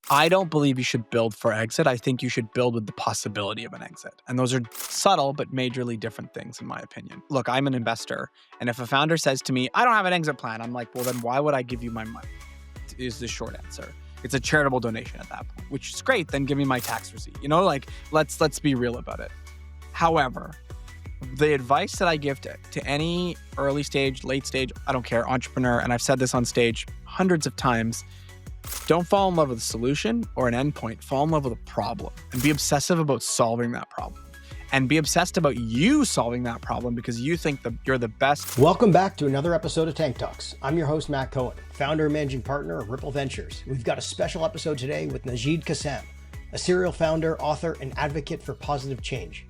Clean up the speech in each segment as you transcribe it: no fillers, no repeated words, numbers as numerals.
I don't believe you should build for exit. I think you should build with the possibility of an exit. And those are subtle but majorly different things, in my opinion. Look, I'm an investor. And if a founder says to me, I don't have an exit plan, I'm like, well, then why would I give you my money? Is the short answer. It's a charitable donation at that point, which is great. Then give me my tax receipt. Let's be real about it. However, the advice that I give to any early stage, late stage, I don't care, entrepreneur, and I've said this on stage hundreds of times, don't fall in love with a solution or an endpoint. Fall in love with a problem and be obsessive about solving that problem. And be obsessed about you solving that problem because you think that you're the best. Welcome back to another episode of Tank Talks. I'm your host, Matt Cohen, founder and managing partner of Ripple Ventures. We've got a special episode today with Nejeed Kassam, a serial founder, author, and advocate for positive change.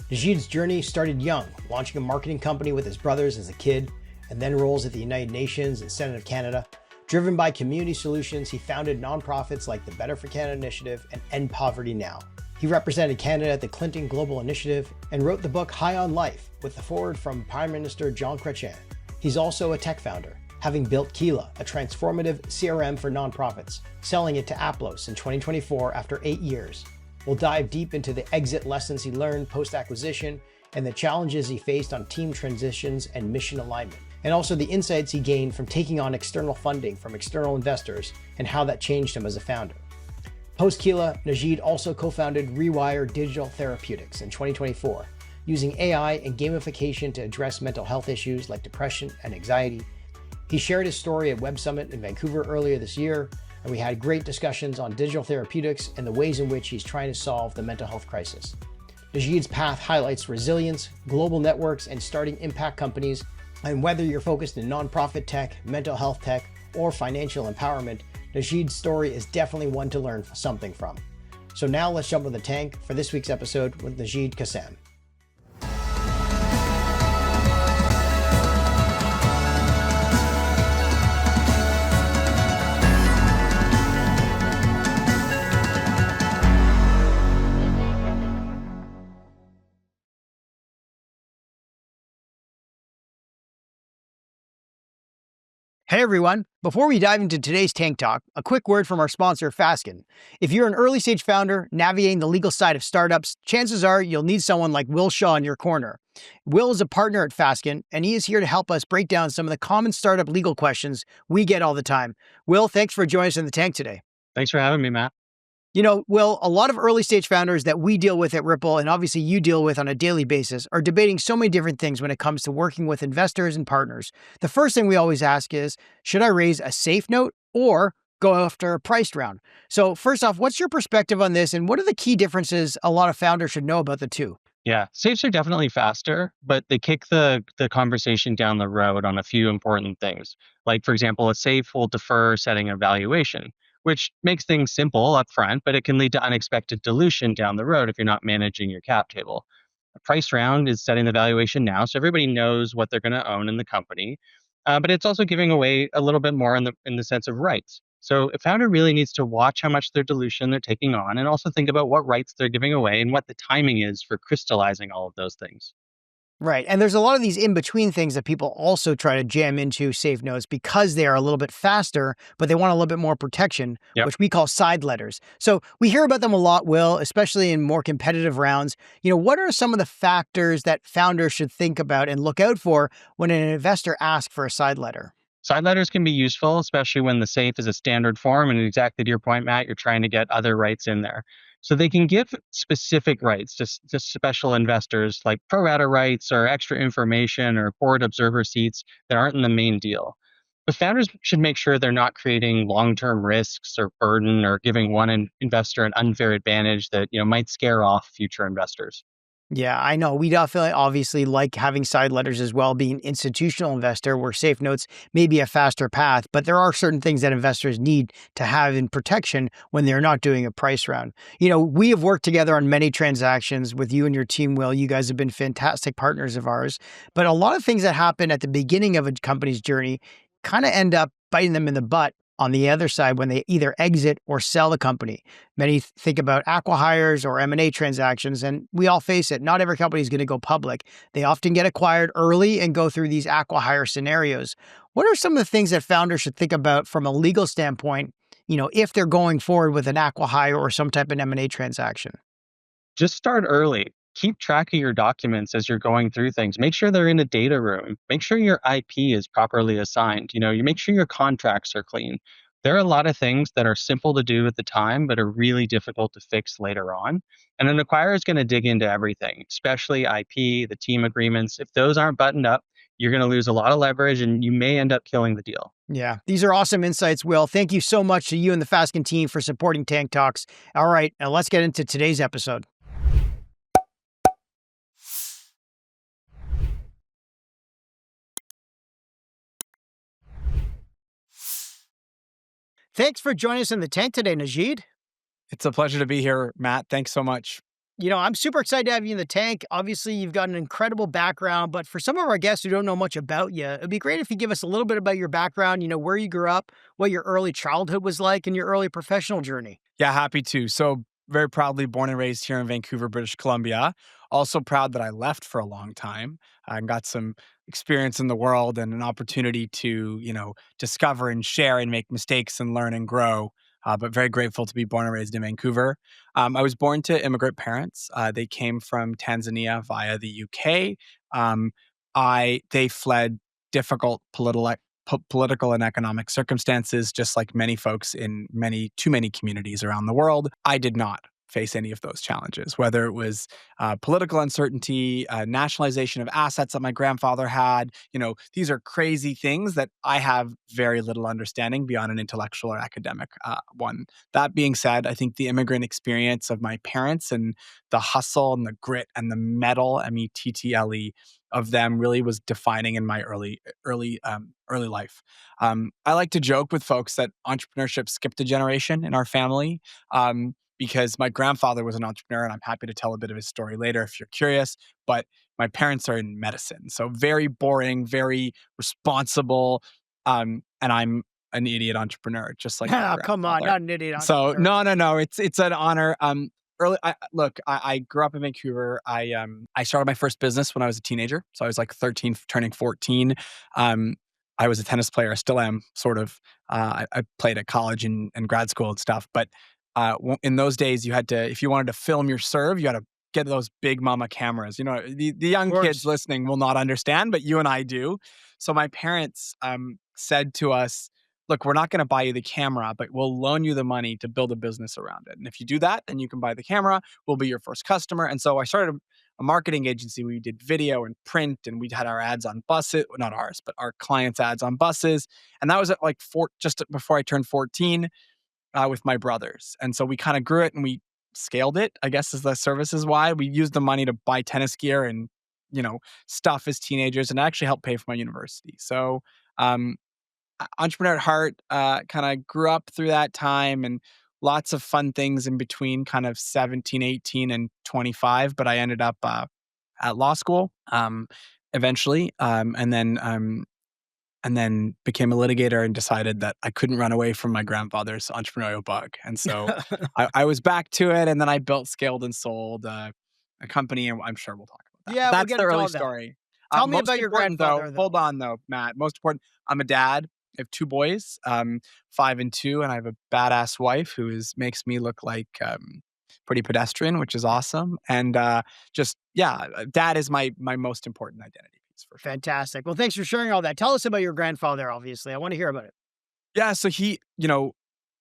Nejeed's journey started young, launching a marketing company with his brothers as a kid, and then roles at the United Nations and Senate of Canada. Driven by community solutions, he founded nonprofits like the Better for Canada Initiative and End Poverty Now. He represented Canada at the Clinton Global Initiative and wrote the book High on Life with the foreword from Prime Minister John Chrétien. He's also a tech founder, having built Keela, a transformative CRM for nonprofits, selling it to Aplos in 2024 after 8 years. We'll dive deep into the exit lessons he learned post-acquisition and the challenges he faced on team transitions and mission alignment, and also the insights he gained from taking on external funding from external investors and how that changed him as a founder. Post-Keela, Nejeed also co-founded Rewire Digital Therapeutics in 2024, using AI and gamification to address mental health issues like depression and anxiety. He shared his story at Web Summit in Vancouver earlier this year, and we had great discussions on digital therapeutics and the ways in which he's trying to solve the mental health crisis. Nejeed's path highlights resilience, global networks, and starting impact companies. And whether you're focused in nonprofit tech, mental health tech, or financial empowerment, Nejeed's story is definitely one to learn something from. So now let's jump in the tank for this week's episode with Nejeed Kassam. Hey everyone, before we dive into today's Tank Talk, a quick word from our sponsor, Fasken. If you're an early stage founder navigating the legal side of startups, chances are you'll need someone like Will Shaw in your corner. Will is a partner at Fasken, and he is here to help us break down some of the common startup legal questions we get all the time. Will, thanks for joining us in the tank today. Thanks for having me, Matt. You know, Will, a lot of early stage founders that we deal with at Ripple, and obviously you deal with on a daily basis, are debating so many different things when it comes to working with investors and partners. The first thing we always ask is, should I raise a safe note or go after a priced round? So first off, what's your perspective on this, and what are the key differences a lot of founders should know about the two? Yeah, safes are definitely faster, but they kick the conversation down the road on a few important things. Like, for example, a safe will defer setting a valuation, which makes things simple up front, but it can lead to unexpected dilution down the road if you're not managing your cap table. A price round is setting the valuation now, so everybody knows what they're going to own in the company, but it's also giving away a little bit more in the sense of rights. So a founder really needs to watch how much their dilution they're taking on and also think about what rights they're giving away and what the timing is for crystallizing all of those things. Right. And there's a lot of these in-between things that people also try to jam into safe notes because they are a little bit faster, but they want a little bit more protection, which we call side letters. So we hear about them a lot, Will, especially in more competitive rounds. You know, what are some of the factors that founders should think about and look out for when an investor asks for a side letter? Side letters can be useful, especially when the safe is a standard form. And exactly to your point, Matt, you're trying to get other rights in there. So they can give specific rights to special investors like pro rata rights or extra information or board observer seats that aren't in the main deal. But founders should make sure they're not creating long-term risks or burden or giving one investor an unfair advantage that might scare off future investors. Yeah, I know. We definitely obviously like having side letters as well, being an institutional investor where safe notes may be a faster path, but there are certain things that investors need to have in protection when they're not doing a price round. You know, we have worked together on many transactions with you and your team, Will. You guys have been fantastic partners of ours, but a lot of things that happen at the beginning of a company's journey kind of end up biting them in the butt on the other side when they either exit or sell the company. Many think about acqui-hires or M&A transactions, and we all face it. Not every company is going to go public. They often get acquired early and go through these acqui-hire scenarios. What are some of the things that founders should think about from a legal standpoint if they're going forward with an acqui-hire or some type of M&A transaction? Just start early. Keep track of your documents as you're going through things. Make sure they're in a data room. Make sure your IP is properly assigned. You make sure your contracts are clean. There are a lot of things that are simple to do at the time, but are really difficult to fix later on. And an acquirer is going to dig into everything, especially IP, the team agreements. If those aren't buttoned up, you're going to lose a lot of leverage and you may end up killing the deal. Yeah, these are awesome insights, Will. Thank you so much to you and the Fasken team for supporting Tank Talks. All right, now let's get into today's episode. Thanks for joining us in the tank today, Nejeed. It's a pleasure to be here, Matt. Thanks so much. I'm super excited to have you in the tank. Obviously, you've got an incredible background, but for some of our guests who don't know much about you, it'd be great if you give us a little bit about your background, where you grew up, what your early childhood was like, and your early professional journey. Yeah, happy to. So, very proudly born and raised here in Vancouver, British Columbia. Also proud that I left for a long time and got some experience in the world and an opportunity to, discover and share and make mistakes and learn and grow. But very grateful to be born and raised in Vancouver. I was born to immigrant parents. They came from Tanzania via the UK. Um, they fled difficult political and economic circumstances, just like many folks in too many communities around the world. I did not face any of those challenges, whether it was political uncertainty, nationalization of assets that my grandfather had. These are crazy things that I have very little understanding beyond an intellectual or academic one. That being said, I think the immigrant experience of my parents and the hustle and the grit and the mettle, METTLE, of them really was defining in my early life. I like to joke with folks that entrepreneurship skipped a generation in our family. Because my grandfather was an entrepreneur, and I'm happy to tell a bit of his story later if you're curious. But my parents are in medicine, so very boring, very responsible, and I'm an idiot entrepreneur, just like my Come on, grandfather. not an idiot So entrepreneur. no, it's an honor. I grew up in Vancouver. I started my first business when I was a teenager, so I was like 13, turning 14. Um, I was a tennis player. I still am, sort of. I played at college and grad school and stuff, but in those days, you had to, if you wanted to film your serve, you had to get those big mama cameras. The young kids listening will not understand, but you and I do. So my parents said to us, look, we're not going to buy you the camera, but we'll loan you the money to build a business around it. And if you do that, then you can buy the camera. We'll be your first customer. And so I started a marketing agency. We did video and print, and we had our ads on buses, not ours, but our clients' ads on buses. And that was at like just before I turned 14. With my brothers. And so we kind of grew it and we scaled it, I guess is the services why. We used the money to buy tennis gear and, stuff as teenagers, and actually helped pay for my university. So, entrepreneur at heart, kind of grew up through that time, and lots of fun things in between kind of 17, 18 and 25. But I ended up at law school eventually. And then became a litigator and decided that I couldn't run away from my grandfather's entrepreneurial bug. And so I was back to it, and then I built, scaled, and sold a company, and I'm sure we'll talk about that. Yeah, That's the early story. Tell me about your grandfather, Hold on, though, Matt. Most important, I'm a dad. I have two boys, 5 and 2, and I have a badass wife who makes me look like pretty pedestrian, which is awesome. And dad is my most important identity. Fantastic. Well, thanks for sharing all that. Tell us about your grandfather, obviously. I want to hear about it. Yeah, so he,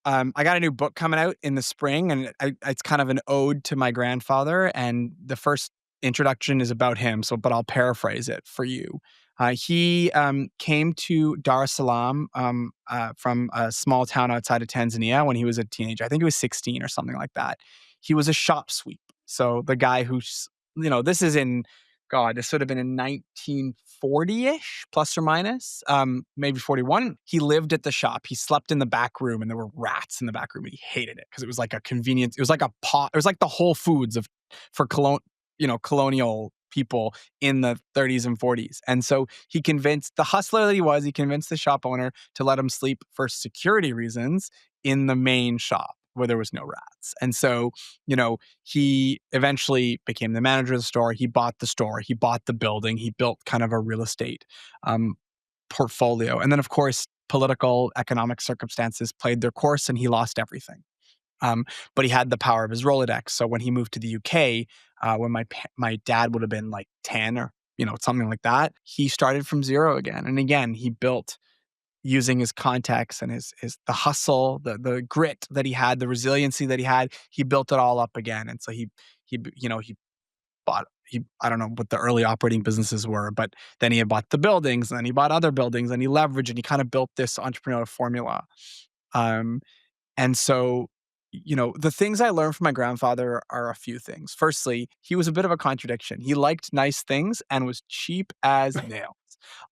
I got a new book coming out in the spring, and it's kind of an ode to my grandfather. And the first introduction is about him, but I'll paraphrase it for you. He came to Dar es Salaam from a small town outside of Tanzania when he was a teenager. I think he was 16 or something like that. He was a shop sweep. So the guy who's, this is in, God, this would have been in 1940-ish, plus or minus, maybe 41. He lived at the shop. He slept in the back room, and there were rats in the back room. And he hated it because it was like a convenience. It was like a pot. It was like the Whole Foods for colonial people in the 30s and 40s. And so he convinced the hustler that he was. He convinced the shop owner to let him sleep for security reasons in the main shop, where there was no rats. And so, he eventually became the manager of the store. He bought the store. He bought the building. He built kind of a real estate portfolio. And then, of course, political, economic circumstances played their course and he lost everything. But he had the power of his Rolodex. So when he moved to the UK, when my dad would have been like 10 or something like that, he started from zero again. And again, he built using his contacts and his the hustle, the grit that he had, the resiliency that he had. He built it all up again. And so he bought. I don't know what the early operating businesses were, but then he had bought the buildings, and then he bought other buildings, and he leveraged, and he kind of built this entrepreneurial formula. Um, and so, the things I learned from my grandfather are a few things. Firstly, he was a bit of a contradiction. He liked nice things and was cheap as nails.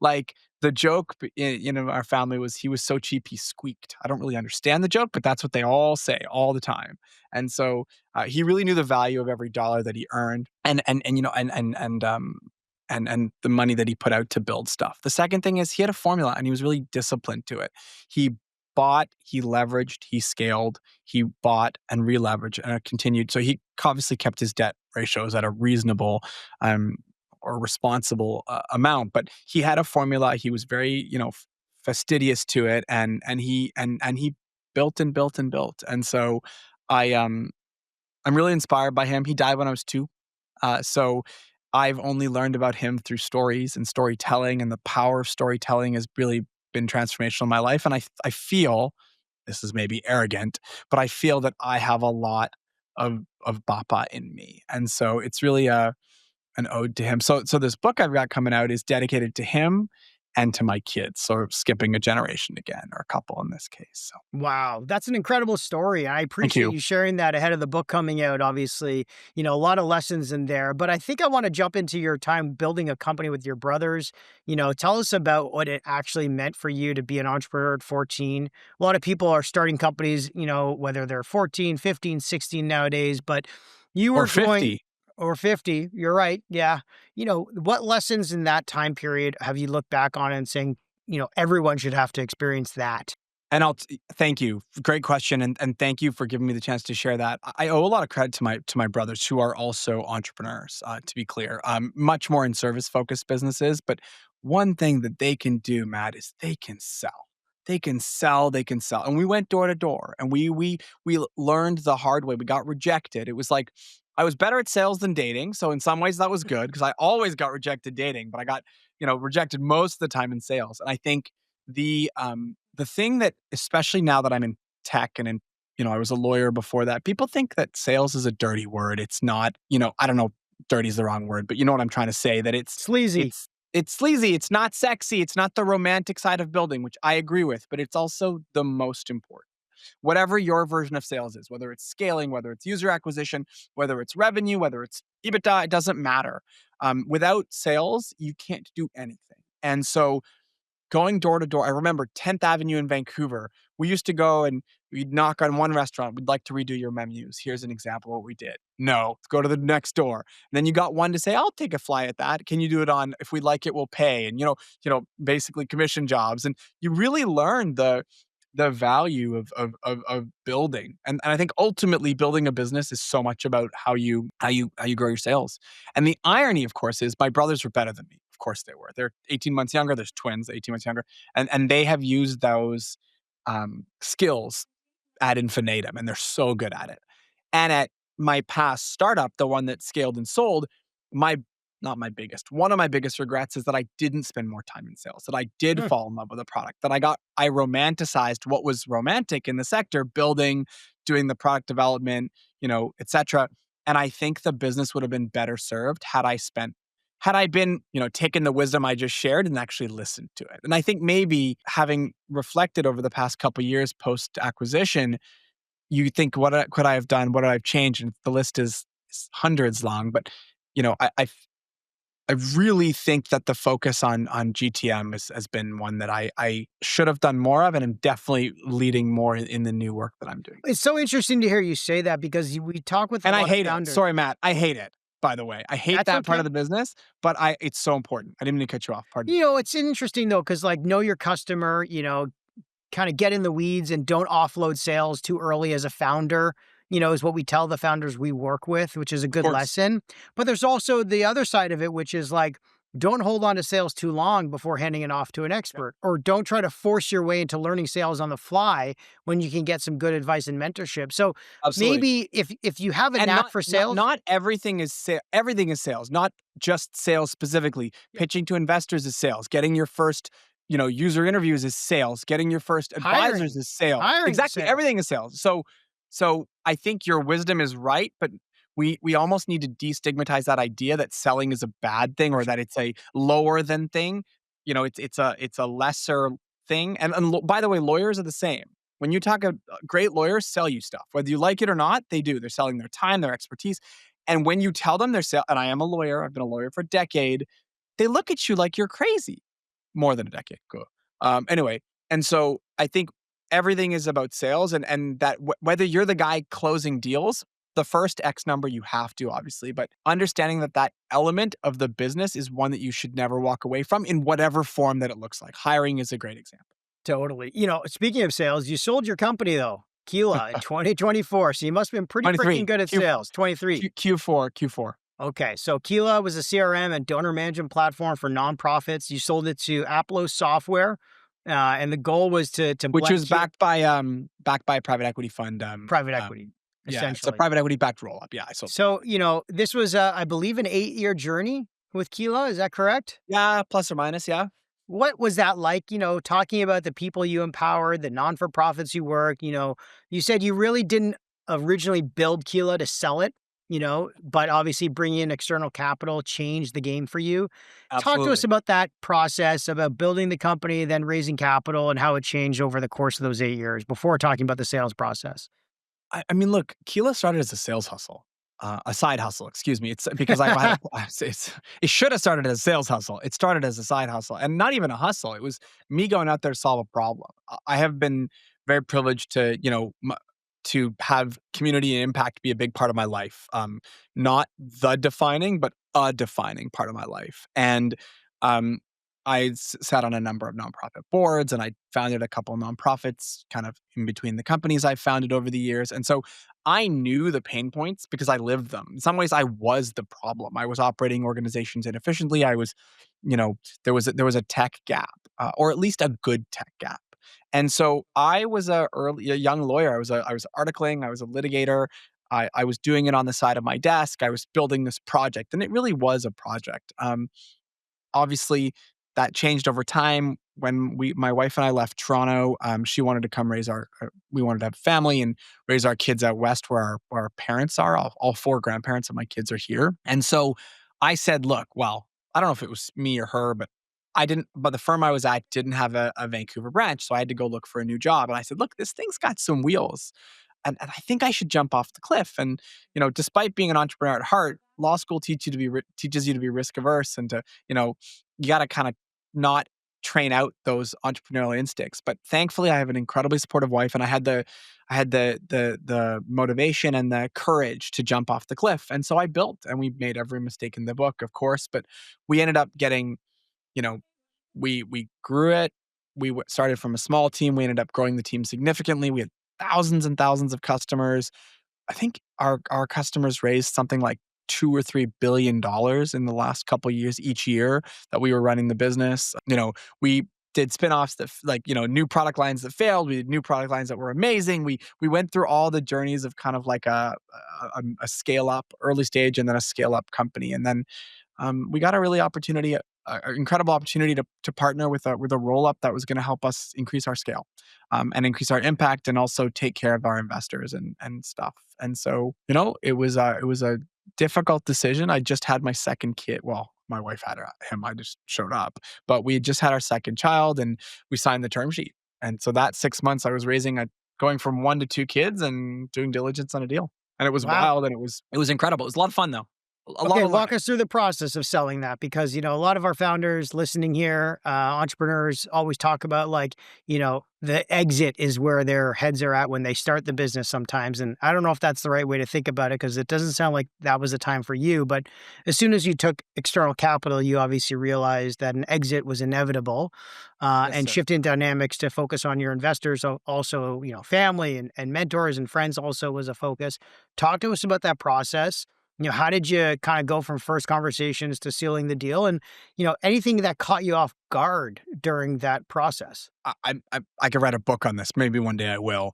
Like the joke in our family was he was so cheap he squeaked. I don't really understand the joke, but that's what they all say all the time. And so he really knew the value of every dollar that he earned, and the money that he put out to build stuff. The second thing is he had a formula and he was really disciplined to it. He bought, he leveraged, he scaled, he bought and re-leveraged and continued. So he obviously kept his debt ratios at a reasonable or responsible amount, but he had a formula. He was very, fastidious to it, and he built and built and built. And so I'm really inspired by him. He died when I was 2. So I've only learned about him through stories and storytelling, and the power of storytelling has really been transformational in my life. And I feel, this is maybe arrogant, but I feel that I have a lot of Bapa in me. And so it's really an ode to him. So this book I've got coming out is dedicated to him and to my kids. So skipping a generation again, or a couple in this case. So. Wow, that's an incredible story. I appreciate you. you sharing that ahead of the book coming out. Obviously, a lot of lessons in there. But I think I want to jump into your time building a company with your brothers. Tell us about what it actually meant for you to be an entrepreneur at 14. A lot of people are starting companies, whether they're 14, 15, 16 nowadays, but you were Or 50. Or 50, you're right. Yeah. What lessons in that time period have you looked back on and saying, everyone should have to experience that? And thank you. Great question. And thank you for giving me the chance to share that. I owe a lot of credit to my brothers, who are also entrepreneurs, to be clear, much more in service focused businesses. But one thing that they can do, Matt, is they can sell. They can sell. And we went door to door, and we learned the hard way. We got rejected. It was like, I was better at sales than dating. So in some ways that was good, because I always got rejected dating, but I got, rejected most of the time in sales. And I think the thing that, especially now that I'm in tech and I was a lawyer before that, people think that sales is a dirty word. It's not, I don't know, dirty is the wrong word, but you know what I'm trying to say, that it's sleazy. It's sleazy. It's not sexy. It's not the romantic side of building, which I agree with, but it's also the most important. Whatever your version of sales is, whether it's scaling, whether it's user acquisition, whether it's revenue, whether it's EBITDA, it doesn't matter. Without sales, you can't do anything. And so going door to door, I remember 10th Avenue in Vancouver, we used to go and we'd knock on one restaurant. We'd like to redo your menus. Here's an example of what we did. No, let's go to the next door. And then you got one to say, I'll take a fly at that. Can you do it on, if we like it, we'll pay. And, basically commission jobs. And you really learn the value of building. And I think ultimately building a business is so much about how you grow your sales. And the irony, of course, is my brothers were better than me. Of course they were. They're 18 months younger. There's twins, 18 months younger. And they have used those skills ad infinitum, and they're so good at it. And at my past startup, the one that scaled and sold, one of my biggest regrets is that I didn't spend more time in sales, that I did fall in love with a product, that I romanticized what was romantic in the sector, building, doing the product development, et cetera. And I think the business would have been better served had I been, taken the wisdom I just shared and actually listened to it. And I think maybe having reflected over the past couple of years post acquisition, you think, what could I have done? What did I have changed? And the list is hundreds long, but I really think that the focus on GTM has been one that I should have done more of, and I'm definitely leading more in the new work that I'm doing. It's so interesting to hear you say that, because we talk with and a lot I hate of founders. it. Sorry, Matt. I hate it. By the way, I hate that part of the business, but it's so important. I didn't mean to cut you off. Pardon. It's interesting though, because know your customer. Kind of get in the weeds and don't offload sales too early as a founder. Is what we tell the founders we work with, which is a good lesson. But there's also the other side of it, which is don't hold on to sales too long before handing it off to an expert, or don't try to force your way into learning sales on the fly when you can get some good advice and mentorship. So Absolutely. maybe if you have a And knack for sales, not everything is everything is sales, not just sales specifically. Pitching to investors is sales. Getting your first, user interviews is sales. Getting your first advisors is sales. hiring is Exactly. sales. Everything is sales. So I think your wisdom is right, but we almost need to destigmatize that idea that selling is a bad thing or that it's a lower than thing. It's a lesser thing. And by the way, lawyers are the same. When you talk, great lawyers sell you stuff, whether you like it or not. They do. They're selling their time, their expertise. And when you tell them and I am a lawyer, I've been a lawyer for a decade, they look at you like you're crazy. More than a decade. Cool. Anyway, and so I think everything is about sales, and that whether you're the guy closing deals, the first X number you have to, obviously, but understanding that element of the business is one that you should never walk away from in whatever form that it looks like. Hiring is a great example. Totally. Speaking of sales, you sold your company though, Keela, in 2024. So you must have been pretty 23. freaking good at sales. 23. Q4. Okay. So Keela was a CRM and donor management platform for nonprofits. You sold it to Aplos Software. And the goal was to which was backed by a private equity fund. Private equity. Yeah, Essentially. it's a private equity backed roll up. Yeah, I sold. So, this was, I believe, an 8-year journey with Keela. Is that correct? Yeah, plus or minus. Yeah. What was that like, talking about the people you empowered, the non-for-profits you work, you said you really didn't originally build Keela to sell it, but obviously bringing in external capital changed the game for you. Absolutely. Talk to us about that process, about building the company, then raising capital, and how it changed over the course of those 8 years before talking about the sales process. I mean, look, Keela started as a sales hustle, a side hustle. Excuse me. It's because it should have started as a sales hustle. It started as a side hustle, and not even a hustle. It was me going out there to solve a problem. I have been very privileged to, to have community and impact be a big part of my life. Not the defining, but a defining part of my life. And I sat on a number of nonprofit boards, and I founded a couple of nonprofits kind of in between the companies I founded over the years. And so I knew the pain points because I lived them. In some ways, I was the problem. I was operating organizations inefficiently. I was, there was a tech gap, or at least a good tech gap. And so I was a young lawyer. I was articling. I was a litigator. I was doing it on the side of my desk. I was building this project, and it really was a project. Obviously, that changed over time when my wife and I left Toronto. She wanted to come we wanted to have family and raise our kids out west where our parents are. All 4 grandparents of my kids are here. And so I said, look, well, I don't know if it was me or her, but the firm I was at didn't have a Vancouver branch. So I had to go look for a new job. And I said, look, this thing's got some wheels. And I think I should jump off the cliff. And, despite being an entrepreneur at heart, law school teaches you to be risk averse and to, you got to kind of not train out those entrepreneurial instincts. But thankfully, I have an incredibly supportive wife, and I had the motivation and the courage to jump off the cliff. And so I built, and we made every mistake in the book, of course, but we ended up getting, we grew it. We started from a small team. We ended up growing the team significantly. We had thousands and thousands of customers. I think our customers raised something like $2 or $3 billion in the last couple of years each year that we were running the business. We did spinoffs that new product lines that failed. We did new product lines that were amazing. We went through all the journeys of kind of like a scale up, early stage, and then a scale up company. And then we got a really incredible opportunity to partner with a roll up that was going to help us increase our scale, and increase our impact, and also take care of our investors and stuff. And so, it was a difficult decision. I just had my second kid. Well, my wife had him. I just showed up, but we had just had our second child, and we signed the term sheet. And so that 6 months I was going from 1 to 2 kids and doing diligence on a deal. And it was wild, and it was incredible. It was a lot of fun though. Walk us through the process of selling that, because, a lot of our founders listening here, entrepreneurs always talk about the exit is where their heads are at when they start the business sometimes. And I don't know if that's the right way to think about it, because it doesn't sound like that was the time for you. But as soon as you took external capital, you obviously realized that an exit was inevitable, and shifting dynamics to focus on your investors. Also, family and mentors and friends also was a focus. Talk to us about that process. How did you kind of go from first conversations to sealing the deal? And, anything that caught you off guard during that process? I could write a book on this. Maybe one day I will.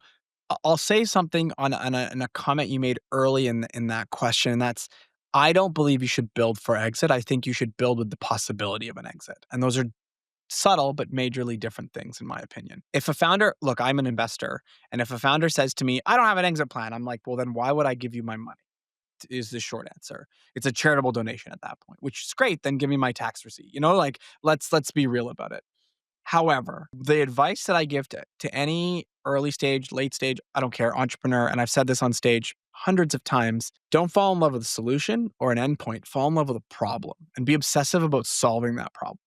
I'll say something on a comment you made early in that question. And that's, I don't believe you should build for exit. I think you should build with the possibility of an exit. And those are subtle but majorly different things, in my opinion. If a founder, look, I'm an investor, and if a founder says to me, I don't have an exit plan, I'm like, well, then why would I give you my money? Is the short answer. It's a charitable donation at that point, which is great. Then give me my tax receipt. Like let's be real about it. However, the advice that I give to any early stage, late stage, I don't care, entrepreneur, and I've said this on stage hundreds of times, don't fall in love with a solution or an endpoint. Fall in love with a problem and be obsessive about solving that problem.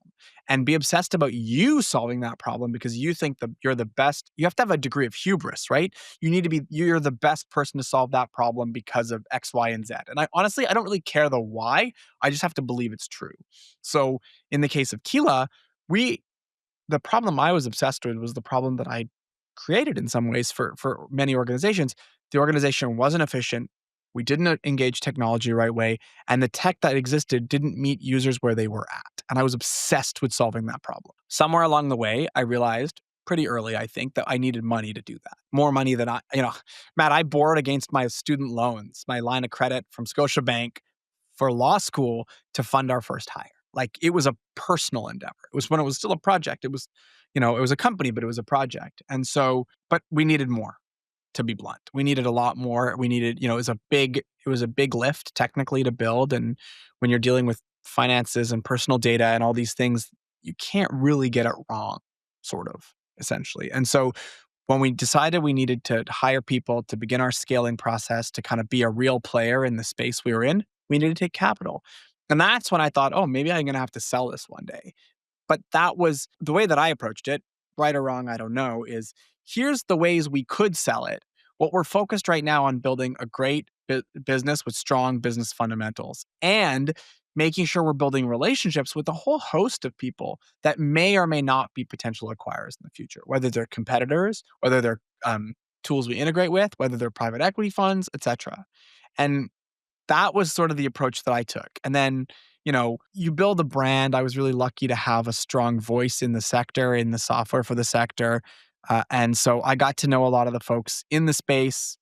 And be obsessed about you solving that problem because you think that you're the best. You have to have a degree of hubris, right? You're the best person to solve that problem because of X, Y, and Z. And I honestly, I don't really care the why. I just have to believe it's true. So in the case of Keela, the problem I was obsessed with was the problem that I created in some ways for many organizations. The organization wasn't efficient. We didn't engage technology the right way. And the tech that existed didn't meet users where they were at. And I was obsessed with solving that problem. Somewhere along the way, I realized pretty early, I think, that I needed money to do that. More money than Matt, I borrowed against my student loans, my line of credit from Scotiabank for law school to fund our first hire. Like it was a personal endeavor. It was when it was still a project. It was, it was a company, but it was a project. And so, but we needed more, to be blunt. We needed a lot more. We needed, it was a big lift technically to build. And when you're dealing with finances and personal data and all these things, you can't really get it wrong, sort of, essentially. And so when we decided we needed to hire people to begin our scaling process to kind of be a real player in the space we were in, we needed to take capital. And that's when I thought, oh, maybe I'm going to have to sell this one day. But that was the way that I approached it, right or wrong, I don't know, is here's the ways we could sell it. What we're focused right now on building a great business with strong business fundamentals and making sure we're building relationships with a whole host of people that may or may not be potential acquirers in the future, whether they're competitors, whether they're tools we integrate with, whether they're private equity funds, et cetera. And that was sort of the approach that I took. And then, you build a brand. I was really lucky to have a strong voice in the sector, in the software for the sector. And so I got to know a lot of the folks in the space.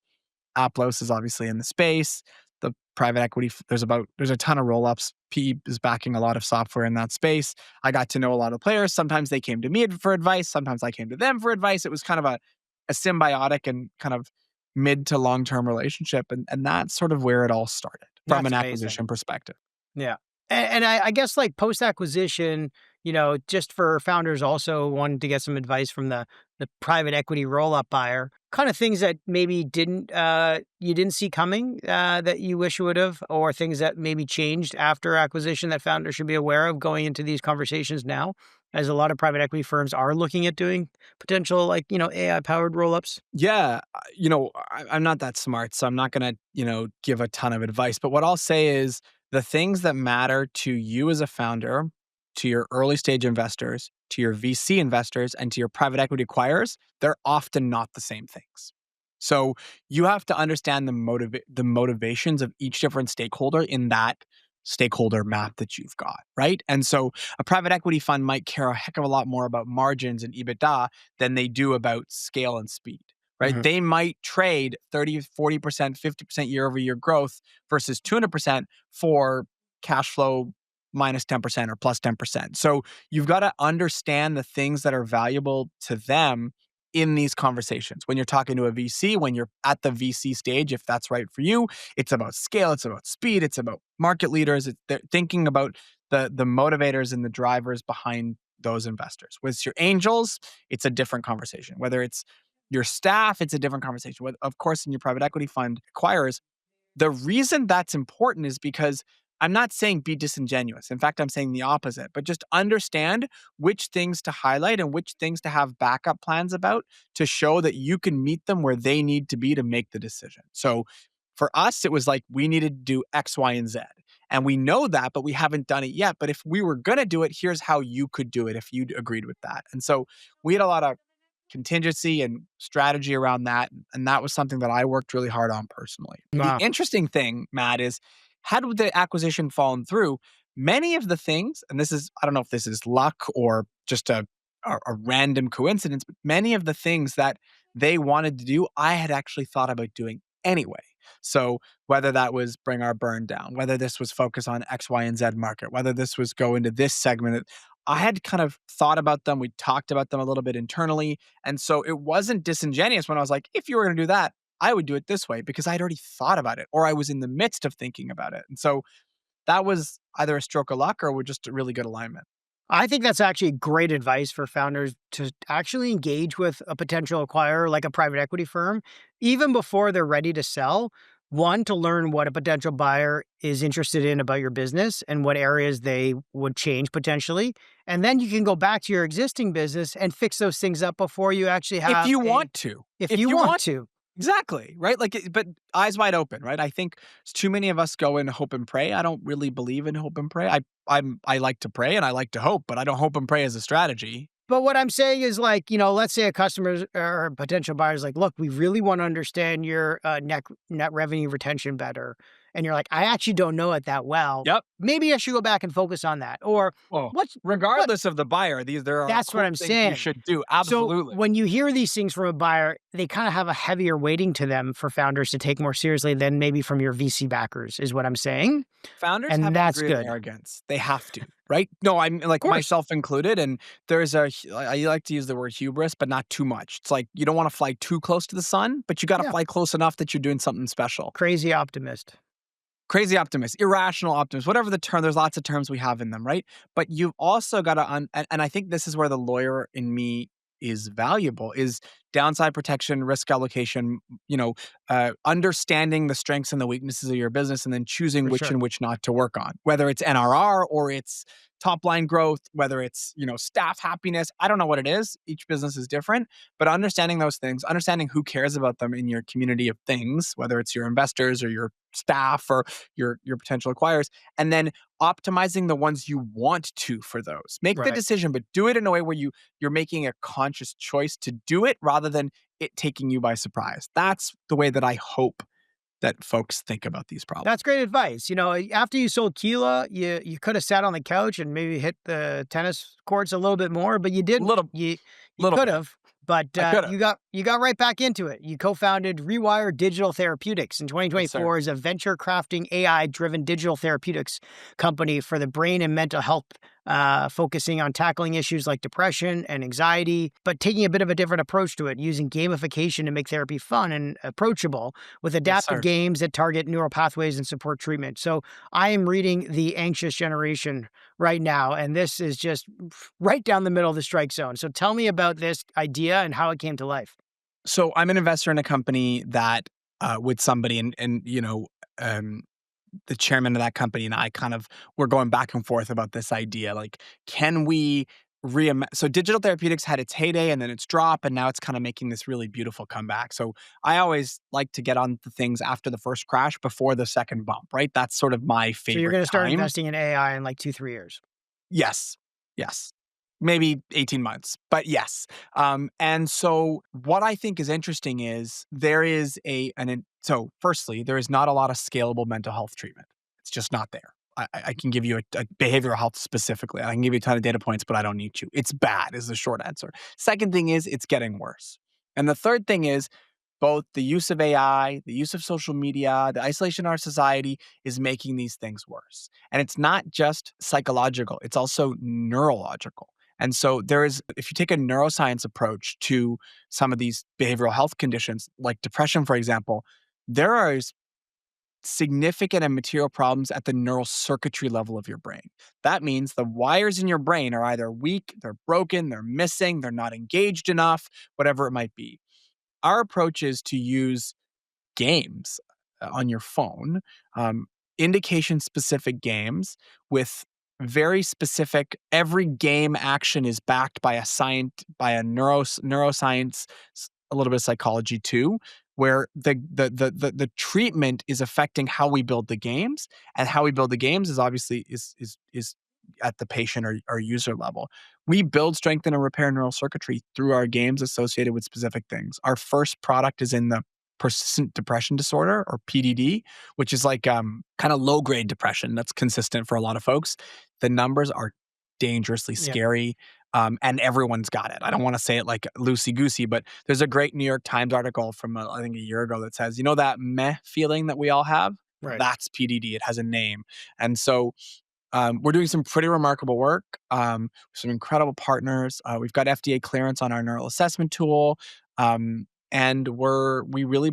Aplos is obviously in the space. The private equity, there's a ton of roll-ups. PE is backing a lot of software in that space. I got to know a lot of players. Sometimes they came to me for advice. Sometimes I came to them for advice. It was kind of a symbiotic and kind of mid to long-term relationship. And that's sort of where it all started from That's an amazing. acquisition perspective. Yeah. And I guess like post-acquisition, just for founders also wanting to get some advice from the private equity roll-up buyer, kind of things that maybe you didn't see coming that you wish you would have, or things that maybe changed after acquisition that founders should be aware of going into these conversations now, as a lot of private equity firms are looking at doing potential AI-powered roll-ups? Yeah, I'm not that smart, so I'm not going to, give a ton of advice. But what I'll say is the things that matter to you as a founder, to your early stage investors, to your VC investors, and to your private equity acquirers, they're often not the same things. So you have to understand the motivations of each different stakeholder in that stakeholder map that you've got, right? And so a private equity fund might care a heck of a lot more about margins and EBITDA than they do about scale and speed, right? Mhm. They might trade 30, 40%, 50% year over year growth versus 200% for cash flow minus 10% or plus 10%. So you've got to understand the things that are valuable to them in these conversations. When you're talking to a VC, when you're at the VC stage, if that's right for you, it's about scale, it's about speed, it's about market leaders. They're thinking about the motivators and the drivers behind those investors. With your angels, it's a different conversation. Whether it's your staff, it's a different conversation. Of course, in your private equity fund acquirers, the reason that's important is because I'm not saying be disingenuous. In fact, I'm saying the opposite, but just understand which things to highlight and which things to have backup plans about to show that you can meet them where they need to be to make the decision. So for us, it was like we needed to do X, Y, and Z. And we know that, but we haven't done it yet. But if we were going to do it, here's how you could do it if you'd agreed with that. And so we had a lot of contingency and strategy around that. And that was something that I worked really hard on personally. The Wow. interesting thing, Matt, is had the acquisition fallen through, many of the things, and this is, I don't know if this is luck or just a random coincidence, but many of the things that they wanted to do, I had actually thought about doing anyway. So whether that was bring our burn down, whether this was focus on X, Y, and Z market, whether this was go into this segment, I had kind of thought about them. We talked about them a little bit internally. And so it wasn't disingenuous when I was like, if you were going to do that, I would do it this way because I'd already thought about it or I was in the midst of thinking about it. And so that was either a stroke of luck or just a really good alignment. I think that's actually great advice for founders to actually engage with a potential acquirer like a private equity firm, even before they're ready to sell. One, to learn what a potential buyer is interested in about your business and what areas they would change potentially. And then you can go back to your existing business and fix those things up before you actually have If you want to. If you want to. Exactly, right? Like, but eyes wide open, right? I think too many of us go in hope and pray. I don't really believe in hope and pray. I like to pray and I like to hope, but I don't hope and pray as a strategy. But what I'm saying is like, let's say a customer or a potential buyer is like, look, we really want to understand your net revenue retention better. And you're like, I actually don't know it that well. Yep. Maybe I should go back and focus on that. Or regardless of the buyer, there are that's what I'm saying. You should do. Absolutely. So when you hear these things from a buyer, they kind of have a heavier weighting to them for founders to take more seriously than maybe from your VC backers, is what I'm saying. Founders and have that's a degree good. of arrogance. They have to, right? No, I'm like myself included. And I like to use the word hubris, but not too much. It's like you don't want to fly too close to the sun, but you got to fly close enough that you're doing something special. Crazy optimist, irrational optimist, whatever the term, there's lots of terms we have in them, right? But you've also got to, and I think this is where the lawyer in me is valuable, is downside protection, risk allocation, understanding the strengths and the weaknesses of your business and then choosing which and which not to work on, whether it's NRR or it's top line growth, whether it's, staff happiness. I don't know what it is. Each business is different, but understanding those things, understanding who cares about them in your community of things, whether it's your investors or your staff or your potential acquirers, and then optimizing the ones you want to for those. Make the decision, but do it in a way where you're making a conscious choice to do it rather than it taking you by surprise. That's the way that I hope that folks think about these problems. That's great advice. After you sold Keela, you could have sat on the couch and maybe hit the tennis courts a little bit more, but you didn't. You could have. But you got right back into it. You co-founded Rewire Digital Therapeutics in 2024 as a venture crafting AI-driven digital therapeutics company for the brain and mental health, focusing on tackling issues like depression and anxiety, but taking a bit of a different approach to it, using gamification to make therapy fun and approachable with adaptive games that target neural pathways and support treatment. So I am reading The Anxious Generation right now, and this is just right down the middle of the strike zone. So tell me about this idea and how it came to life. So I'm an investor in a company that with somebody the chairman of that company and I we're going back and forth about this idea. Like, can we so digital therapeutics had its heyday and then its drop, and now it's kind of making this really beautiful comeback. So I always like to get on the things after the first crash before the second bump, right? That's sort of my favorite. So you're going to start time. investing in AI in like 2-3 years. Yes. Maybe 18 months, but yes. And so what I think is interesting is there is so firstly, there is not a lot of scalable mental health treatment. It's just not there. I can give you a behavioral health specifically. I can give you a ton of data points, but I don't need to. It's bad is the short answer. Second thing is it's getting worse. And the third thing is both the use of AI, the use of social media, the isolation of our society is making these things worse. And it's not just psychological, it's also neurological. And so if you take a neuroscience approach to some of these behavioral health conditions, like depression, for example, there are significant and material problems at the neural circuitry level of your brain. That means the wires in your brain are either weak, they're broken, they're missing, they're not engaged enough, whatever it might be. Our approach is to use games on your phone, indication-specific games with very specific. Every game action is backed by a neuroscience, a little bit of psychology too, where the treatment is affecting how we build the games, and how we build the games is obviously is at the patient or user level. We build, strengthen, and repair neural circuitry through our games associated with specific things. Our first product is in the persistent depression disorder, or PDD, which is like kind of low grade depression that's consistent for a lot of folks. The numbers are dangerously Yeah. scary. And everyone's got it. I don't want to say it like loosey goosey, but there's a great New York Times article from I think a year ago that says, you know, that meh feeling that we all have, Right. that's PDD. It has a name. And so we're doing some pretty remarkable work. Some incredible partners. We've got FDA clearance on our neural assessment tool. And we really,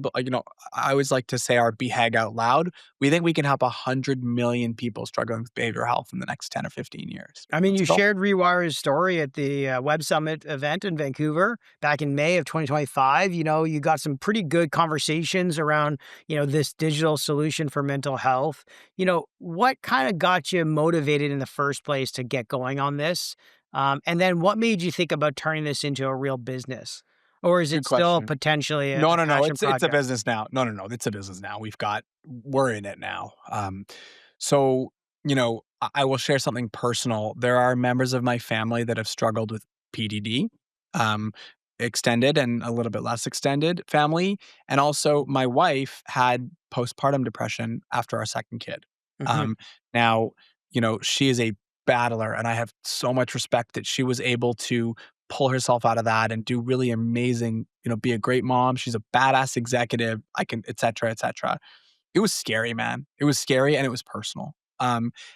I always like to say our BHAG out loud. We think we can help 100 million people struggling with behavioral health in the next 10 or 15 years. I mean, That's you the goal. shared Rewire's story at the Web Summit event in Vancouver back in May of 2025. You know, you got some pretty good conversations around, this digital solution for mental health. You know, what kind of got you motivated in the first place to get going on this? And then what made you think about turning this into a real business? Or is Good it still question. potentially a No, no, no. passion It's a project? business now. No, no, no. It's a business now. We're in it now. So I will share something personal. There are members of my family that have struggled with PDD, um, extended and a little bit less extended family, and also my wife had postpartum depression after our second kid. Hmm. Um, Now, she is a battler, and I have so much respect that she was able to pull herself out of that and do really amazing, be a great mom. She's a badass executive. Et cetera, et cetera. It was scary, man. It was scary and it was personal.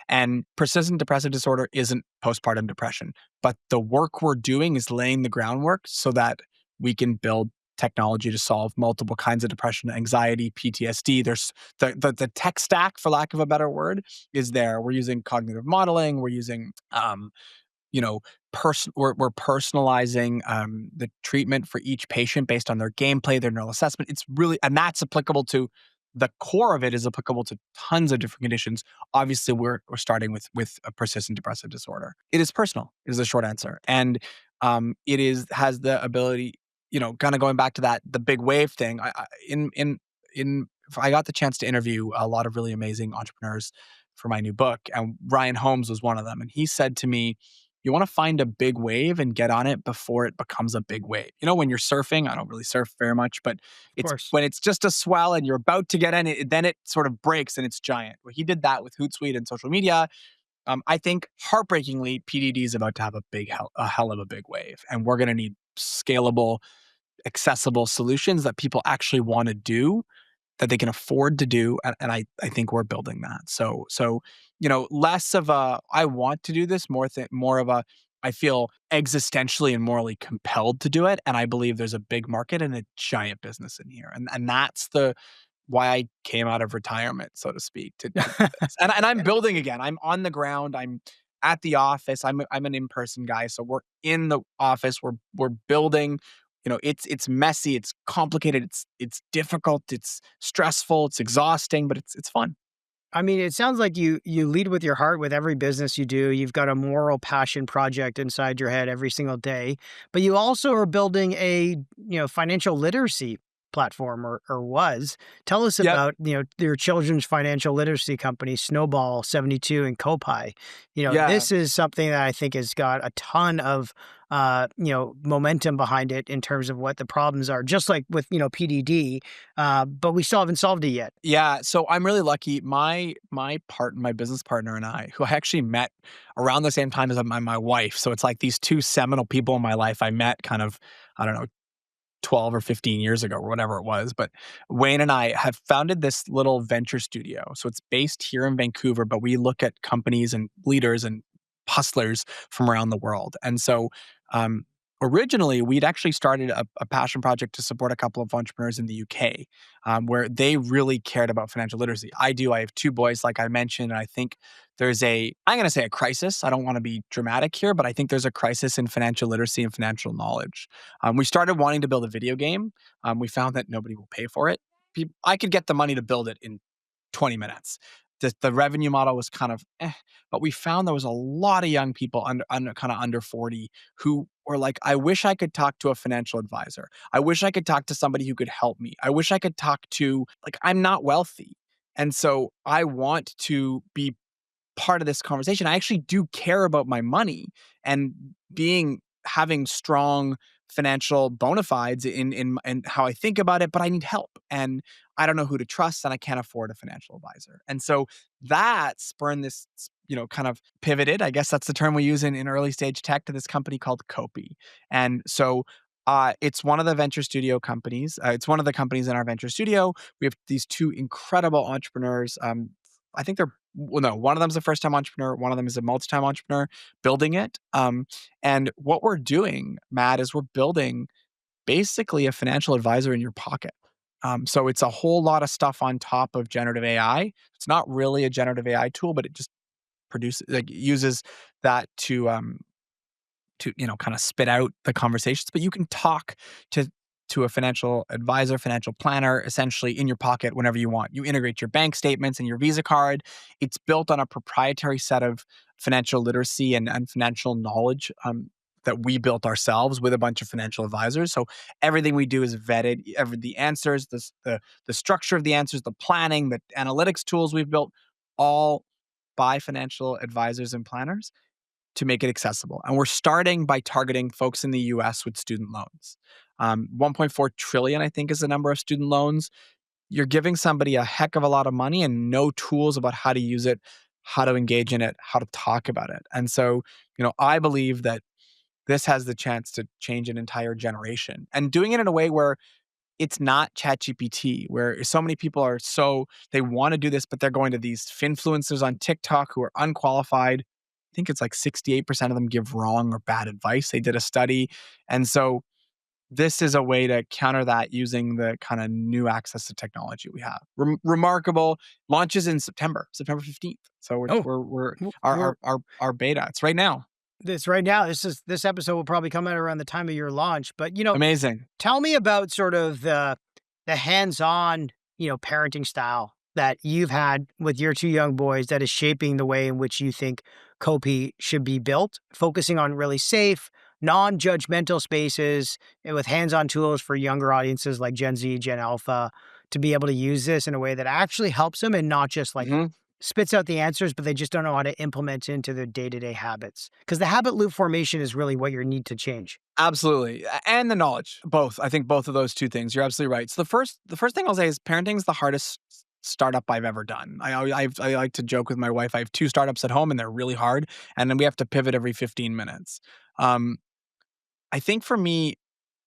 And persistent depressive disorder isn't postpartum depression, but the work we're doing is laying the groundwork so that we can build technology to solve multiple kinds of depression, anxiety, PTSD. There's the tech stack, for lack of a better word, is there. We're using cognitive modeling. We're using you know, we're personalizing the treatment for each patient based on their gameplay, their neural assessment. It's really, and that's applicable to the core of it is applicable to tons of different conditions. Obviously, we're starting with a persistent depressive disorder. It is personal, is the short answer, and has the ability, kind of going back to that the big wave thing. I got the chance to interview a lot of really amazing entrepreneurs for my new book, and Ryan Holmes was one of them, and he said to me, you want to find a big wave and get on it before it becomes a big wave. When you're surfing, I don't really surf very much, but Of it's course. when it's just a swell and you're about to get in it, then it sort of breaks and it's giant. Well, he did that with Hootsuite and social media. I think heartbreakingly, PDD is about to have a hell of a big wave, and we're going to need scalable, accessible solutions that people actually want to do, that they can afford to do, and I think we're building that. So less of a I want to do this, more of a I feel existentially and morally compelled to do it, and I believe there's a big market and a giant business in here, and that's the why I came out of retirement, so to speak, to do this. And I'm building again. I'm on the ground. I'm at the office. I'm an in-person guy, so we're in the office. We're building. It's messy, it's complicated, it's difficult, it's stressful, it's exhausting, but it's fun. I mean, it sounds like you lead with your heart with every business you do. You've got a moral passion project inside your head every single day, but you also are building a, financial literacy platform or was. Tell us Yep. about, your children's financial literacy company, Snowball 72 and Copi. Yeah. This is something that I think has got a ton of momentum behind it in terms of what the problems are, just like with, PDD, but we still haven't solved it yet. Yeah, so I'm really lucky. My business partner and I, who I actually met around the same time as my wife, so it's like these two seminal people in my life I met kind of, I don't know, 12 or 15 years ago or whatever it was. But Wayne and I have founded this little venture studio. So it's based here in Vancouver, but we look at companies and leaders and hustlers from around the world. And so um, originally, we'd actually started a passion project to support a couple of entrepreneurs in the UK, where they really cared about financial literacy. I do. I have two boys, like I mentioned, and I think I'm going to say a crisis. I don't want to be dramatic here, but I think there's a crisis in financial literacy and financial knowledge. We started wanting to build a video game. We found that nobody will pay for it. I could get the money to build it in 20 minutes. The revenue model was kind of but we found there was a lot of young people under 40 who were like, I wish I could talk to a financial advisor. I wish I could talk to somebody who could help me. I wish I could talk to, like, I'm not wealthy. And so I want to be part of this conversation. I actually do care about my money and having strong financial bona fides in how I think about it, but I need help. And I don't know who to trust and I can't afford a financial advisor. And so that spurned this, kind of pivoted. I guess that's the term we use in early stage tech, to this company called Copy. And so it's one of the venture studio companies. It's one of the companies in our venture studio. We have these two incredible entrepreneurs. I think one of them's a first-time entrepreneur. One of them is a multi-time entrepreneur building it. And what we're doing, Matt, is we're building basically a financial advisor in your pocket. So it's a whole lot of stuff on top of generative AI. It's not really a generative AI tool, but it just uses that to kind of spit out the conversations. But you can talk to a financial advisor, financial planner, essentially in your pocket whenever you want. You integrate your bank statements and your Visa card. It's built on a proprietary set of financial literacy and financial knowledge that we built ourselves with a bunch of financial advisors. So everything we do is vetted. The answers, the structure of the answers, the planning, the analytics tools we've built, all by financial advisors and planners to make it accessible. And we're starting by targeting folks in the US with student loans. 1.4 trillion, I think, is the number of student loans. You're giving somebody a heck of a lot of money and no tools about how to use it, how to engage in it, how to talk about it. And so, I believe that this has the chance to change an entire generation, and doing it in a way where it's not ChatGPT, where so many people they want to do this, but they're going to these finfluencers on TikTok who are unqualified. I think it's like 68% of them give wrong or bad advice. They did a study. And so this is a way to counter that using the kind of new access to technology we have. Remarkable launches in September 15th. So we're our beta. It's right now. This right now, this episode will probably come out around the time of your launch, but Amazing. tell me about sort of the hands-on, parenting style that you've had with your two young boys that is shaping the way in which you think Copy should be built, focusing on really safe, non-judgmental spaces and with hands-on tools for younger audiences like Gen Z, Gen Alpha, to be able to use this in a way that actually helps them and not just like spits out the answers, but they just don't know how to implement into their day-to-day habits. Because the habit loop formation is really what you need to change. Absolutely. And the knowledge, both. I think both of those two things. You're absolutely right. So the first thing I'll say is parenting is the hardest startup I've ever done. I like to joke with my wife. I have two startups at home and they're really hard. And then we have to pivot every 15 minutes. I think for me,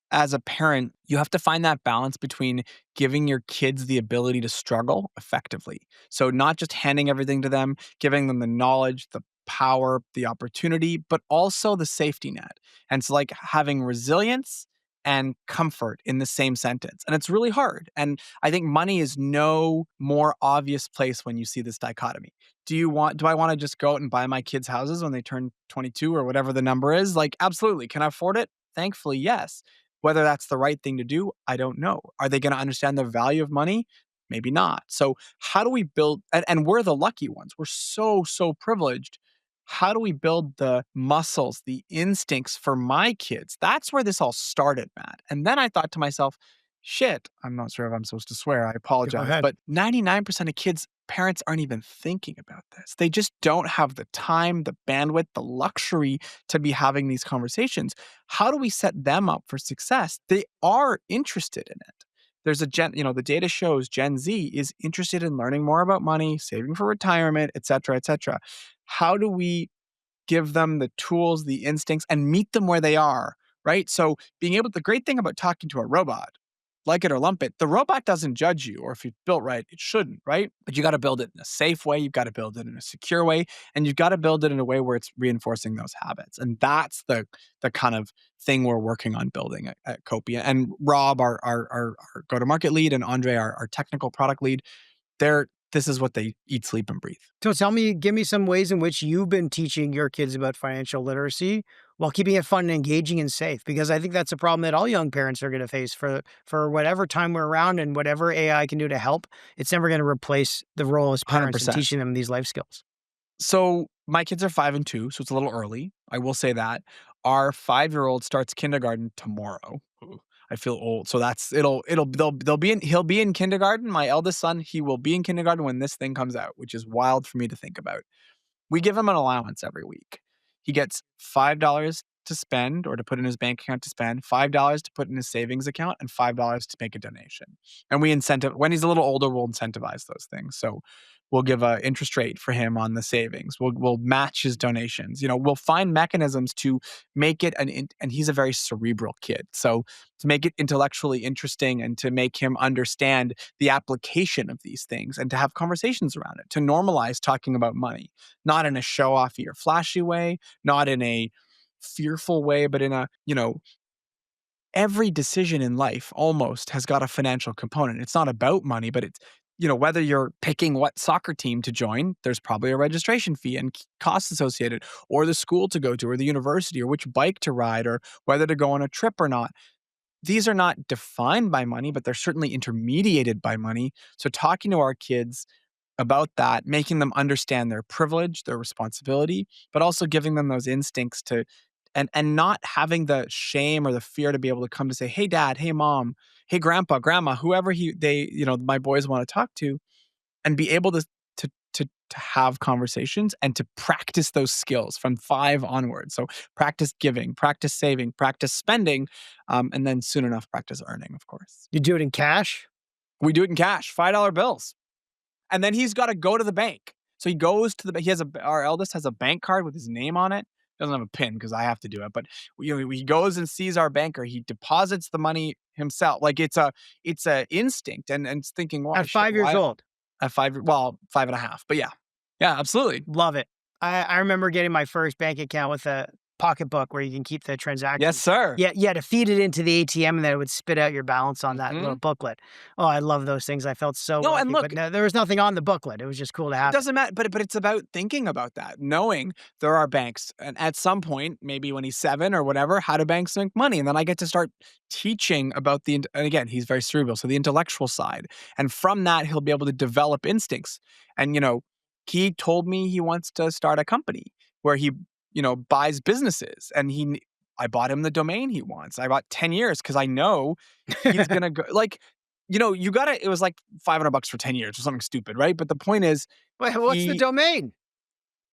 as a parent, you have to find that balance between giving your kids the ability to struggle effectively. So not just handing everything to them, giving them the knowledge, the power, the opportunity, but also the safety net. And it's like having resilience and comfort in the same sentence. And it's really hard. And I think money is no more obvious place when you see this dichotomy. Do I want to just go out and buy my kids houses when they turn 22 or whatever the number is? Like, absolutely. Can I afford it? Thankfully, yes. Whether that's the right thing to do, I don't know. Are they going to understand the value of money? Maybe not. So how do we build, and we're the lucky ones. We're so privileged. How do we build the muscles, the instincts for my kids? That's where this all started, Matt. And then I thought to myself, shit, I'm not sure if I'm supposed to swear. I apologize. But 99% of kids, parents aren't even thinking about this. They just don't have the time, the bandwidth, the luxury to be having these conversations. How do we set them up for success? They are interested in it. There's the data shows Gen Z is interested in learning more about money, saving for retirement, et cetera, et cetera. How do we give them the tools, the instincts, and meet them where they are, right? So the great thing about talking to a robot, like it or lump it, the robot doesn't judge you, or if it's built right, it shouldn't, right? But you got to build it in a safe way. You've got to build it in a secure way, and you've got to build it in a way where it's reinforcing those habits. And that's the kind of thing we're working on building at Copy. And Rob, our go-to-market lead, and Andre, our technical product lead, this is what they eat, sleep, and breathe. So give me some ways in which you've been teaching your kids about financial literacy while keeping it fun and engaging and safe. Because I think that's a problem that all young parents are going to face for whatever time we're around and whatever AI can do to help. It's never going to replace the role as parents 100%. in teaching them these life skills. So my kids are 5 and 2, so it's a little early. I will say that. Our 5-year-old starts kindergarten tomorrow. Ooh, I feel old. So he'll be in kindergarten. My eldest son, he will be in kindergarten when this thing comes out, which is wild for me to think about. We give him an allowance every week. He gets $5 to spend or to put in his bank account to spend, $5 to put in his savings account, and $5 to make a donation. And we when he's a little older, we'll incentivize those things. So we'll give an interest rate for him on the savings. We'll match his donations. We'll find mechanisms to make it and he's a very cerebral kid. So to make it intellectually interesting and to make him understand the application of these things and to have conversations around it, to normalize talking about money, not in a show-offy or flashy way, not in a fearful way, but in a, every decision in life almost has got a financial component. It's not about money, but it's, whether you're picking what soccer team to join, there's probably a registration fee and costs associated, or the school to go to, or the university, or which bike to ride, or whether to go on a trip or not. These are not defined by money, but they're certainly intermediated by money. So talking to our kids about that, making them understand their privilege, their responsibility, but also giving them those instincts to and not having the shame or the fear to be able to come to say, "Hey dad, hey mom, hey grandpa, grandma," whoever my boys want to talk to, and be able to have conversations and to practice those skills from 5 onwards. So practice giving, practice saving, practice spending, and then soon enough practice earning, of course. You do it in cash? We do it in cash, $5 bills. And then he's got to go to the bank. So he goes to our eldest has a bank card with his name on it. Doesn't have a PIN because I have to do it. But he goes and sees our banker. He deposits the money himself. Like it's a instinct and it's thinking, well, At 5 years old. At 5.5. But yeah, absolutely. Love it. I remember getting my first bank account with a pocketbook where you can keep the transactions. Yes, sir. Yeah, you had to feed it into the ATM and then it would spit out your balance on that little booklet. Oh, I love those things. I felt so lucky. And look, but no, there was nothing on the booklet. It was just cool to have. It doesn't matter, but it's about thinking about that, knowing there are banks, and at some point, maybe when he's 7 or whatever, how do banks make money? And then I get to start teaching about and again, he's very cerebral, so the intellectual side, and from that he'll be able to develop instincts. And he told me he wants to start a company where he buys businesses, and I bought him the domain he wants. I bought 10 years because I know he's going to go it was like $500 for 10 years or something stupid, right? But the point is, what's the domain?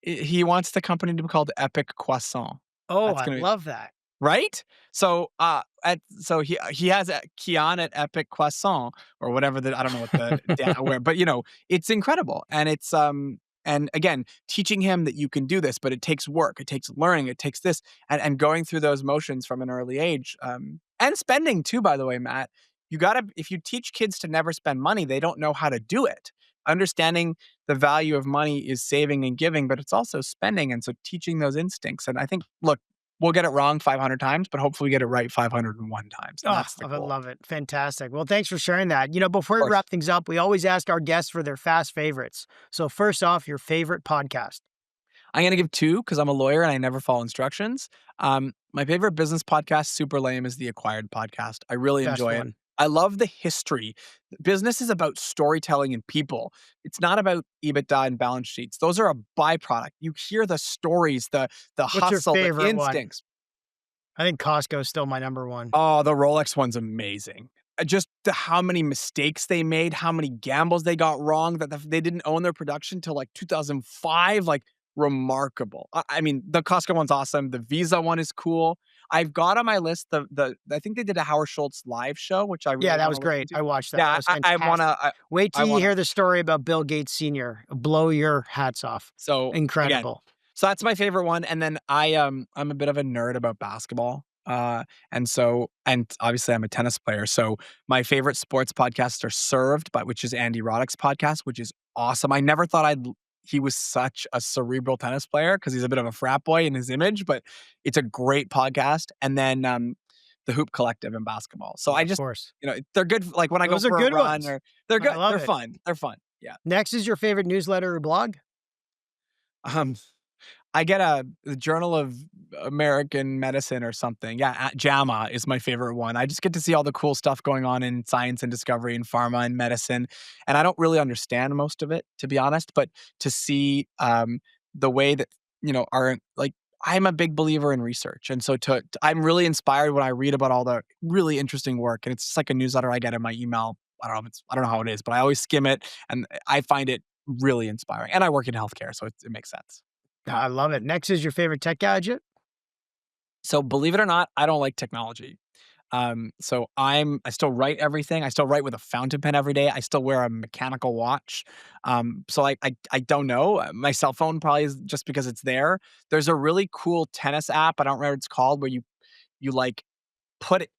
He wants the company to be called Epic Croissant. Oh, I love that. Right? So, he has a Kian at Epic Croissant or whatever I don't know what the but it's incredible, and it's and again, teaching him that you can do this, but it takes work, it takes learning, it takes this, and going through those motions from an early age, and spending too, by the way, Matt. If you teach kids to never spend money, they don't know how to do it. Understanding the value of money is saving and giving, but it's also spending. And so teaching those instincts. And I think, look, we'll get it wrong 500 times, but hopefully we get it right 501 times. And that's the goal. I love it. Fantastic. Well, thanks for sharing that. Before we wrap things up, we always ask our guests for their fast favorites. So first off, your favorite podcast. I'm going to give 2 because I'm a lawyer and I never follow instructions. My favorite business podcast, super lame, is the Acquired podcast. I really enjoy it. I love the history. Business is about storytelling and people. It's not about EBITDA and balance sheets. Those are a byproduct. You hear the stories, the hustle, the instincts. I think Costco is still my number one. Oh, the Rolex one's amazing. Just how many mistakes they made, how many gambles they got wrong, that they didn't own their production till like 2005. Like, remarkable. I mean, the Costco one's awesome. The Visa one is cool. I've got on my list I think they did a Howard Schultz live show, which I really that was great. I watched that. Yeah, that I want to wait till you hear the story about Bill Gates Sr. Blow your hats off. So incredible. Again, so that's my favorite one. And then I'm a bit of a nerd about basketball. And obviously I'm a tennis player. So my favorite sports podcasts are Served, which is Andy Roddick's podcast, which is awesome. I never thought he was such a cerebral tennis player because he's a bit of a frat boy in his image, but it's a great podcast. And then the Hoop Collective in basketball. So I just, they're good. Like when I go for a run, they're good. They're fun. They're fun. Yeah. Next is your favorite newsletter or blog? I get the Journal of American Medicine or something. Yeah, JAMA is my favorite one. I just get to see all the cool stuff going on in science and discovery and pharma and medicine. And I don't really understand most of it, to be honest, but to see the way that, I'm a big believer in research. And so I'm really inspired when I read about all the really interesting work. And it's just like a newsletter I get in my email. I don't know how it is, but I always skim it and I find it really inspiring. And I work in healthcare, so it makes sense. I love it. Next is your favorite tech gadget? So believe it or not, I don't like technology. So I still write everything. I still write with a fountain pen every day. I still wear a mechanical watch. So I don't know. My cell phone probably is just because it's there. There's a really cool tennis app. I don't remember what it's called, where you like put it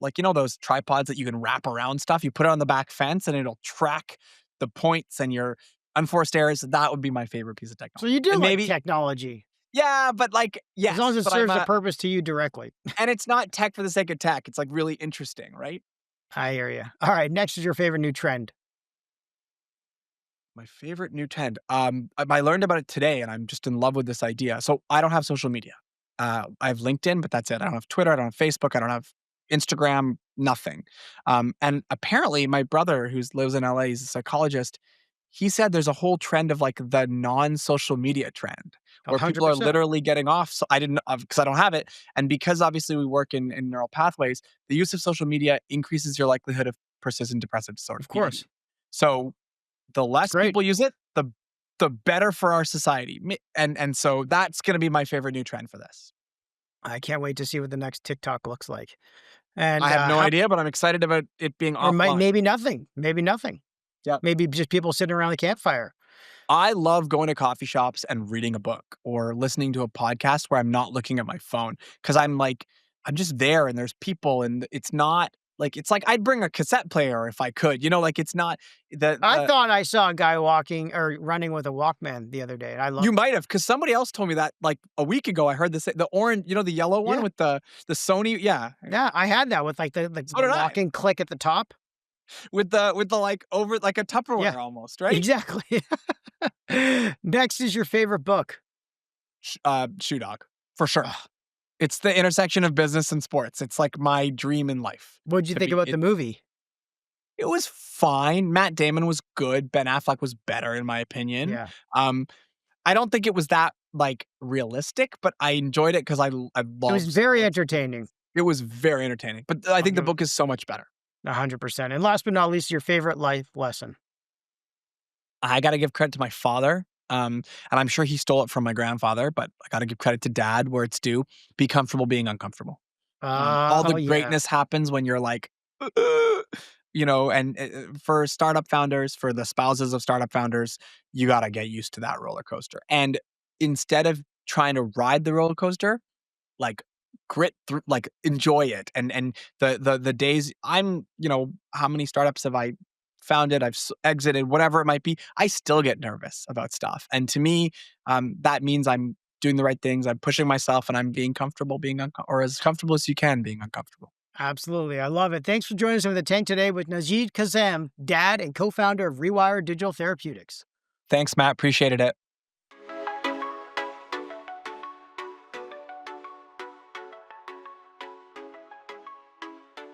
like, you know, those tripods that you can wrap around stuff. You put it on the back fence and it'll track the points and your unforced errors. That would be my favorite piece of So technology. you do And like maybe, technology, yeah, but like, as long yes, as it but I'm serves a a, purpose to you directly. and it's not tech for the sake of tech. It's like really interesting, right? I hear you. All right, next is your favorite new trend. My favorite new trend. I learned about it today, and I'm just in love with this idea. So I don't have social media. I have LinkedIn, but that's it. I don't have Twitter. I don't have Facebook. I don't have Instagram. Nothing. And apparently, my brother, who lives in LA, he's a psychologist. He said there's a whole trend of like the non-social media trend, where people are 100%. literally getting off. So I didn't, because I don't have it, and because obviously we work in neural pathways, the use of social media increases your likelihood of persistent depressive disorder, Of PDD. course. So the It's less great. people use it, the better for our society. And so that's gonna be my favorite new trend for this. I can't wait to see what the next TikTok looks like. And I have no how idea, but I'm excited about it being or offline. maybe nothing. Maybe nothing. Yep. Maybe just people sitting around the campfire. I love going to coffee shops and reading a book or listening to a podcast where I'm not looking at my phone, because I'm just there and there's people, and it's not like, it's like I'd bring a cassette player if I could, like it's not I the thought I saw a guy walking or running with a Walkman the other day, and I you loved it. might have, because somebody else told me that like a week ago. I heard this, the orange, the yellow one Yeah. with the Sony. Yeah. Yeah, I had that with like the So did I. walking click at the top. With the like over like a Yeah, Tupperware almost, right? exactly. Next is your favorite book. Shoe Dog, for sure. Ugh. It's the intersection of business and sports. It's like my dream in life What'd you to think be about the it. movie? It was fine. Matt Damon was good. Ben Affleck was better, in my opinion. Yeah, Um, I don't think it was that like realistic, but I enjoyed it because I it was love very sports. entertaining. It was very entertaining, but I I'll think the give it book is so much better. 100%. And last but not least, your favorite life lesson. I gotta give credit to my father, and I'm sure he stole it from my grandfather, but I gotta give credit to dad where it's due. Be comfortable being uncomfortable. All Oh the yeah, greatness happens when you're like, and for startup founders, for the spouses of startup founders, you gotta get used to that roller coaster. And instead of trying to ride the roller coaster, like grit through, like enjoy it. And the days how many startups have I founded, I've exited, whatever it might be, I still get nervous about stuff. And to me, that means I'm doing the right things, I'm pushing myself, and I'm being comfortable or as comfortable as you can being uncomfortable. absolutely. I love it. Thanks for joining us on the tank today with Nejeed Kassam, dad and co-founder of Rewire Digital Therapeutics. Thanks, Matt, appreciated it.